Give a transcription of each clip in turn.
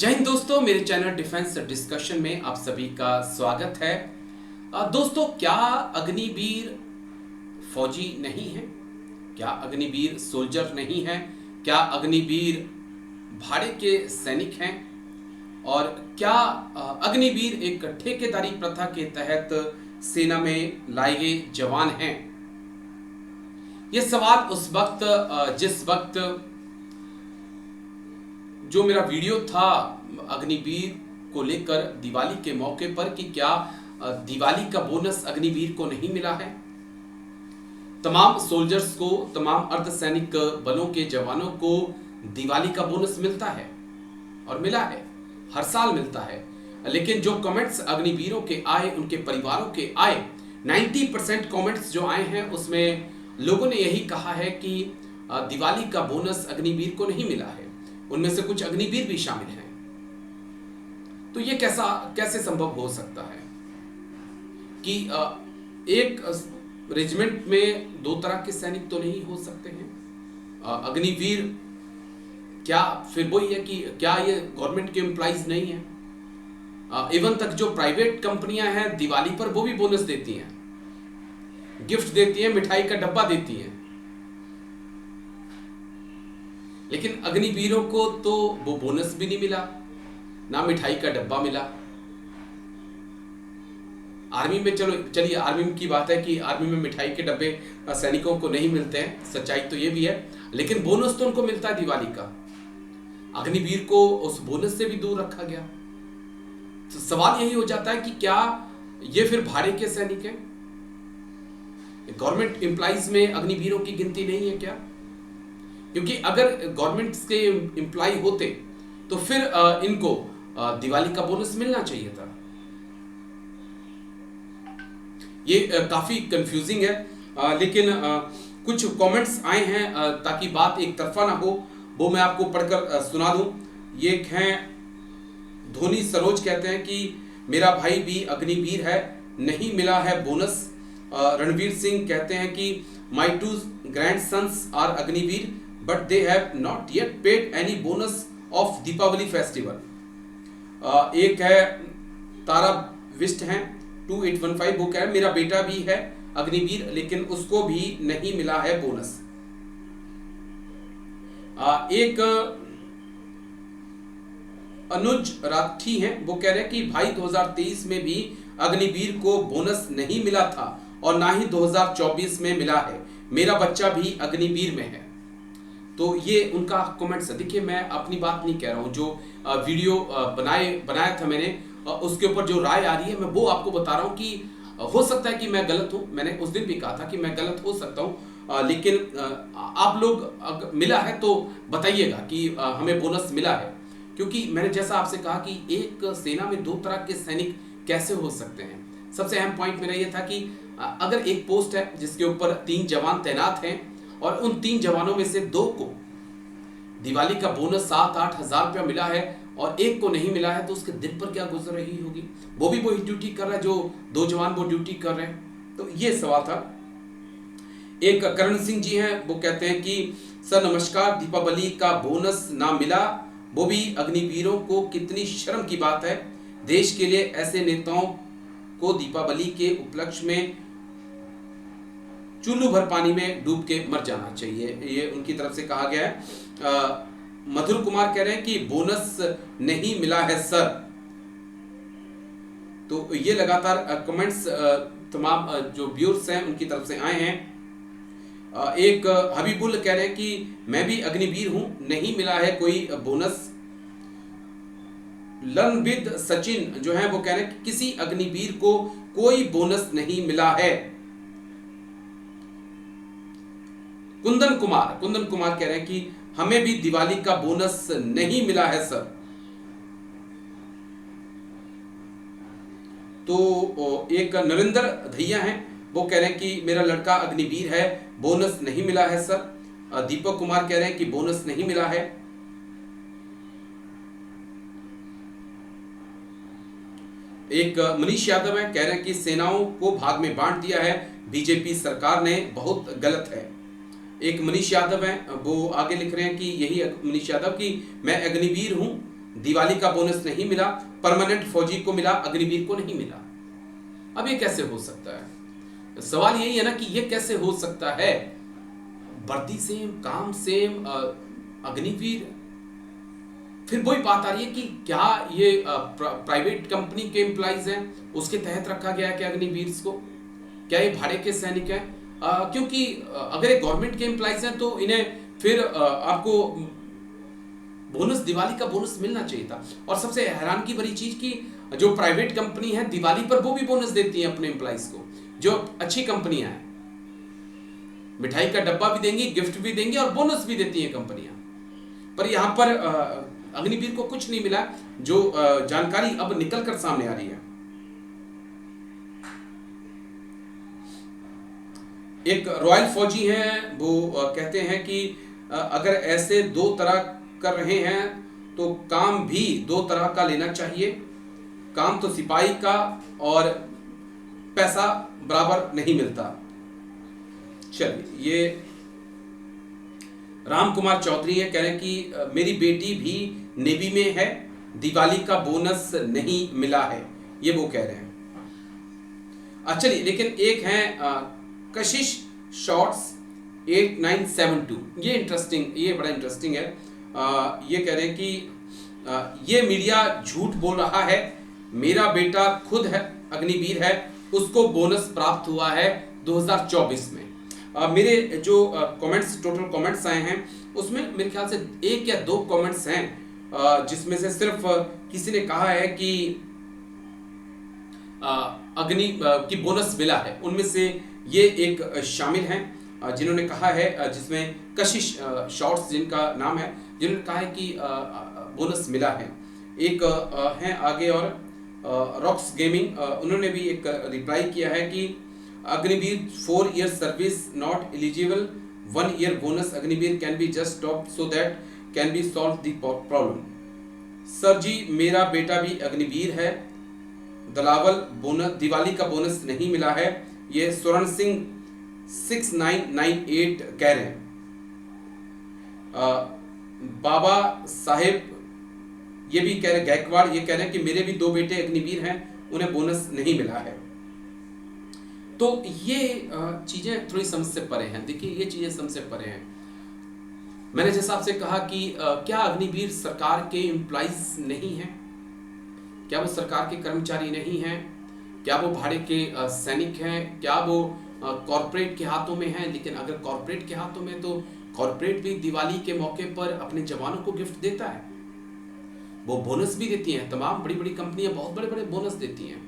जय हिंद दोस्तों, मेरे चैनल डिफेंस डिस्कशन में आप सभी का स्वागत है। दोस्तों, क्या अग्निवीर फौजी नहीं है? क्या अग्निवीर सोल्जर नहीं है? क्या अग्निवीर भाड़े के सैनिक हैं? और क्या अग्निवीर एक ठेकेदारी प्रथा के तहत सेना में लाए गए जवान हैं? ये सवाल उस वक्त जिस वक्त जो मेरा वीडियो था अग्निवीर को लेकर दिवाली के मौके पर कि क्या दिवाली का बोनस अग्निवीर को नहीं मिला है। तमाम सोल्जर्स को, तमाम अर्धसैनिक बलों के जवानों को दिवाली का बोनस मिलता है और मिला है, हर साल मिलता है। लेकिन जो कमेंट्स अग्निवीरों के आए, उनके परिवारों के आए, 90% कमेंट्स जो आए हैं उसमें लोगों ने यही कहा है कि दिवाली का बोनस अग्निवीर को नहीं मिला है। उनमें से कुछ अग्निवीर भी शामिल हैं। तो ये कैसे संभव हो सकता है कि एक रेजिमेंट में दो तरह के सैनिक तो नहीं हो सकते हैं? अग्निवीर क्या फिर वही है कि क्या ये गवर्नमेंट के एम्प्लॉइज नहीं है? इवन तक जो प्राइवेट कंपनियां हैं दिवाली पर वो भी बोनस देती हैं, गिफ्ट देती हैं, मिठाई का डब्बा देती हैं। लेकिन अग्निवीरों को तो वो बोनस भी नहीं मिला, ना मिठाई का डब्बा मिला। आर्मी में चलिए आर्मी की बात है कि आर्मी में मिठाई के डब्बे सैनिकों को नहीं मिलते हैं, सच्चाई तो ये भी है। लेकिन बोनस तो उनको मिलता है दिवाली का। अग्निवीर को उस बोनस से भी दूर रखा गया। तो सवाल यही हो जाता है कि क्या ये फिर भाड़े के सैनिक हैं? गवर्नमेंट एम्प्लॉइज में अग्निवीरों की गिनती नहीं है क्या? क्योंकि अगर गवर्नमेंट के एम्प्लॉय होते तो फिर इनको दिवाली का बोनस मिलना चाहिए था। ये काफी कंफ्यूजिंग है। लेकिन कुछ कमेंट्स आए हैं ताकि बात एक तरफा ना हो, वो मैं आपको पढ़कर सुना दूं। ये हैं धोनी सरोज, कहते हैं कि मेरा भाई भी अग्निवीर है, नहीं मिला है बोनस। रणवीर सिंह कहते हैं कि my two grandsons are Agniveer but they have not yet paid any bonus of Deepawali festival. एक है तारा विष्ट हैं 2815, वो कह रहे मेरा बेटा भी है अग्निवीर लेकिन उसको भी नहीं मिला है बोनस। एक अनुज राठी हैं, वो कह रहे हैं कि भाई 2023 में भी अग्निवीर को बोनस नहीं मिला था और ना ही 2024 में मिला है, मेरा बच्चा भी अग्निवीर में है। तो ये उनका कमेंट्स है। देखिए, मैं अपनी बात नहीं कह रहा हूँ, जो वीडियो बनाया था मैंने उसके ऊपर जो राय आ रही है मैं वो आपको बता रहा हूँ कि हो सकता है कि मैं गलत हूँ। मैंने उस दिन भी कहा था कि मैं गलत हो सकता हूँ, लेकिन आप लोग मिला है तो बताइएगा कि हमें बोनस मिला है। क्योंकि मैंने जैसा आपसे कहा कि एक सेना में दो तरह के सैनिक कैसे हो सकते हैं। सबसे अहम पॉइंट मेरा ये था कि अगर एक पोस्ट है जिसके ऊपर 3 जवान तैनात हैं और उन 3 जवानों में से 2 को दिवाली का बोनस 7-8 हजार रुपया मिला है और एक को नहीं मिला है, तो उसके दिल पर क्या गुजर रही होगी? वो भी वही ड्यूटी कर रहा है जो 2 जवान वो ड्यूटी कर रहे हैं। तो ये सवाल था। एक करण सिंह जी हैं, वो कहते हैं कि सर नमस्कार, दीपावली का बोनस ना मिला, वो भी अग्निवीरों को, कितनी शर्म की बात है। देश के लिए ऐसे नेताओं को दीपावली के उपलक्ष्य में चुल्लू भर पानी में डूब के मर जाना चाहिए, ये उनकी तरफ से कहा गया है। मधुर कुमार कह रहे हैं कि बोनस नहीं मिला है सर। तो ये लगातार कमेंट्स तमाम जो व्यूअर्स हैं उनकी तरफ से आए हैं। एक हबीबुल कह रहे हैं कि मैं भी अग्निवीर हूं, नहीं मिला है कोई बोनस। लर्नविद सचिन जो है वो कह रहे हैं कि किसी अग्निवीर को कोई बोनस नहीं मिला है। कुंदन कुमार कह रहे हैं कि हमें भी दिवाली का बोनस नहीं मिला है सर। तो एक नरेंद्र धैया हैं, वो कह रहे हैं कि मेरा लड़का अग्निवीर है, बोनस नहीं मिला है सर। दीपक कुमार कह रहे हैं कि बोनस नहीं मिला है। एक मनीष यादव है, कह रहे हैं कि सेनाओं को भाग में बांट दिया है बीजेपी सरकार ने, बहुत गलत है। एक मनीष यादव हैं, वो आगे लिख रहे हैं कि यही मनीष यादव कि मैं अग्निवीर हूं, दिवाली का बोनस नहीं मिला, परमानेंट फौजी को मिला, अग्निवीर को नहीं मिला। अब ये कैसे हो सकता है? सवाल यही है ना कि ये कैसे हो सकता है? वर्दी सेम, काम सेम, अग्निवीर। फिर वही बात आ रही है कि क्या ये प्राइवेट कंपनी के एम्प्लॉइज हैं, उसके तहत रखा गया है क्या अग्निवीर को? क्या ये भाड़े के सैनिक हैं? क्योंकि अगर ये गवर्नमेंट के एम्प्लॉइज हैं तो इन्हें फिर आपको बोनस, दिवाली का बोनस मिलना चाहिए था। और सबसे हैरान की बड़ी चीज कि जो प्राइवेट कंपनी है दिवाली पर वो भी बोनस देती है अपने एम्प्लॉइज को, जो अच्छी कंपनियां हैं। मिठाई का डब्बा भी देंगी, गिफ्ट भी देंगी और बोनस भी देती हैं कंपनियां। पर यहां पर अग्निवीर को कुछ नहीं मिला, जो जानकारी अब निकल कर सामने आ रही है। एक रॉयल फौजी हैं, वो कहते हैं कि अगर ऐसे दो तरह कर रहे हैं तो काम भी दो तरह का लेना चाहिए। काम तो सिपाही का और पैसा बराबर नहीं मिलता। चलिए, ये राम कुमार चौधरी है, कह रहे हैं कि मेरी बेटी भी नेवी में है, दिवाली का बोनस नहीं मिला है, ये वो कह रहे हैं। चलिए, लेकिन एक है कशिश शॉर्ट्स 8972, ये इंटरेस्टिंग, ये बड़ा इंटरेस्टिंग है। ये कह रहे हैं कि ये मीडिया झूठ बोल रहा है, मेरा बेटा खुद है अग्निवीर है, उसको बोनस प्राप्त हुआ है 2024 में। मेरे जो कमेंट्स, टोटल कमेंट्स आए हैं उसमें मेरे ख्याल से 1 या 2 कमेंट्स हैं जिसमें से सिर्फ किसी ने कहा है कि अग्नि की बोनस मिला है। उनमें से ये एक शामिल हैं जिन्होंने कहा है, जिसमें कशिश शॉर्ट्स जिनका नाम है, जिन्होंने कहा है कि बोनस मिला है। एक हैं आगे और रॉक्स गेमिंग, उन्होंने भी एक रिप्लाई किया है कि Agniveer 4 year service not eligible, 1 year bonus Agniveer can be just stop so that can be solve the problem. Sir ji, मेरा बेटा भी अग्निवीर है, दलावल बोनस, दिवाली का बोनस नहीं मिला है, ये स्वर्ण सिंह 6998 कह रहे हैं। बाबा साहेब ये भी कह रहे, गायकवाड़ ये कह रहे हैं कि मेरे भी 2 बेटे अग्निवीर हैं, उन्हें बोनस नहीं मिला है। तो ये चीजें थोड़ी समझ से परे हैं। देखिए, ये चीजें समझ से परे हैं। मैंने जैसा आपसे कहा कि क्या अग्निवीर सरकार के एम्प्लॉइज नहीं हैं? क्या वो सरकार के कर्मचारी नहीं हैं? क्या वो भाड़े के सैनिक हैं? क्या वो कॉरपोरेट के हाथों में हैं? लेकिन अगर कॉरपोरेट के हाथों में, तो कॉरपोरेट भी दिवाली के मौके पर अपने जवानों को गिफ्ट देता है, वो बोनस भी देती हैं। तमाम बड़ी बड़ी कंपनियां बहुत बड़े बड़े बोनस देती हैं।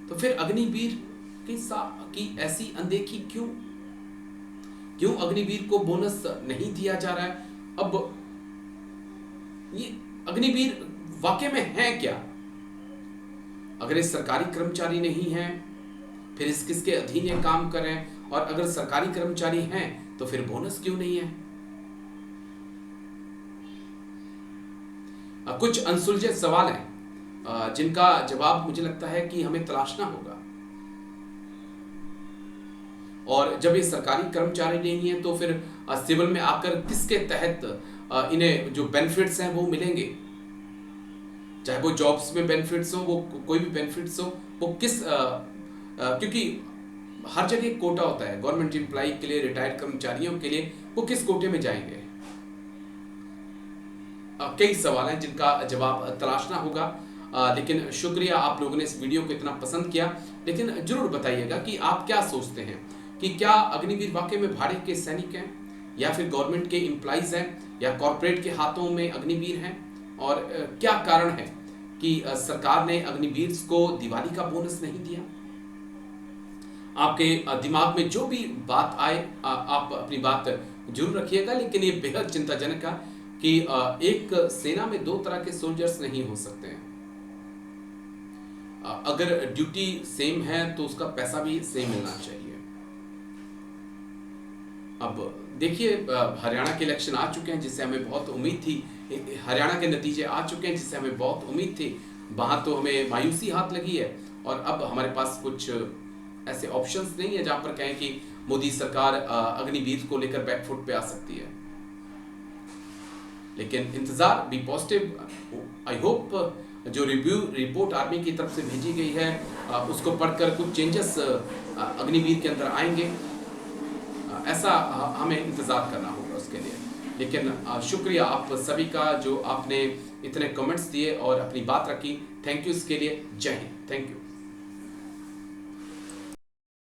तो फिर अग्निवीर की ऐसी अनदेखी क्यों? क्यों अग्निवीर को बोनस नहीं दिया जा रहा है? अब ये अग्निवीर वाकई में है क्या? अगर ये सरकारी कर्मचारी नहीं है, फिर इस किसके अधीन ये काम कर रहे हैं? और अगर सरकारी कर्मचारी हैं तो फिर बोनस क्यों नहीं है? कुछ अनसुलझे सवाल हैं जिनका जवाब मुझे लगता है कि हमें तलाशना होगा। और जब ये सरकारी कर्मचारी नहीं है तो फिर सिविल में आकर किसके तहत इन्हें जो बेनिफिट्स हैं वो मिलेंगे? चाहे वो जॉब्स में बेनिफिट्स हो, वो कोई भी बेनिफिट्स हो, वो किस क्योंकि हर जगह कोटा होता है गवर्नमेंट एम्प्लॉय के लिए, रिटायर्ड कर्मचारियों के लिए, वो किस कोटे में जाएंगे? कई सवाल हैं जिनका जवाब तलाशना होगा। लेकिन शुक्रिया, आप लोगों ने इस वीडियो को इतना पसंद किया। लेकिन जरूर बताइएगा कि आप क्या सोचते हैं कि क्या अग्निवीर वाकई में भाड़े के सैनिक हैं, या फिर गवर्नमेंट के एम्प्लॉइज हैं, या कॉरपोरेट के हाथों में अग्निवीर हैं? और क्या कारण है कि सरकार ने अग्निवीर को दिवाली का बोनस नहीं दिया? आपके दिमाग में जो भी बात आए आप अपनी बात जरूर रखिएगा। लेकिन ये बेहद चिंताजनक है कि एक सेना में 2 तरह के सोल्जर्स नहीं हो सकते हैं। अगर ड्यूटी सेम है तो उसका पैसा भी सेम मिलना चाहिए। अब देखिए, हरियाणा के इलेक्शन आ चुके हैं जिससे हमें बहुत उम्मीद थी, हरियाणा के नतीजे आ चुके हैं जिससे हमें बहुत उम्मीद थी। वहां तो हमें मायूसी हाथ लगी है, और अब हमारे पास कुछ ऐसे ऑप्शंस नहीं है जहां पर कहें कि मोदी सरकार अग्निवीर को लेकर बैकफुट पे आ सकती है। लेकिन इंतज़ार, बी पॉजिटिव। आई होप जो रिपोर्ट आर्मी की तरफ से भेजी गई है उसको पढ़कर कुछ चेंजेस अग्निवीर के अंदर आएंगे, ऐसा हमें इंतज़ार करना होगा उसके लिए। लेकिन शुक्रिया आप सभी का जो आपने इतने कमेंट्स दिए और अपनी बात रखी। थैंक यू इसके लिए। जय हिंद। Thank you.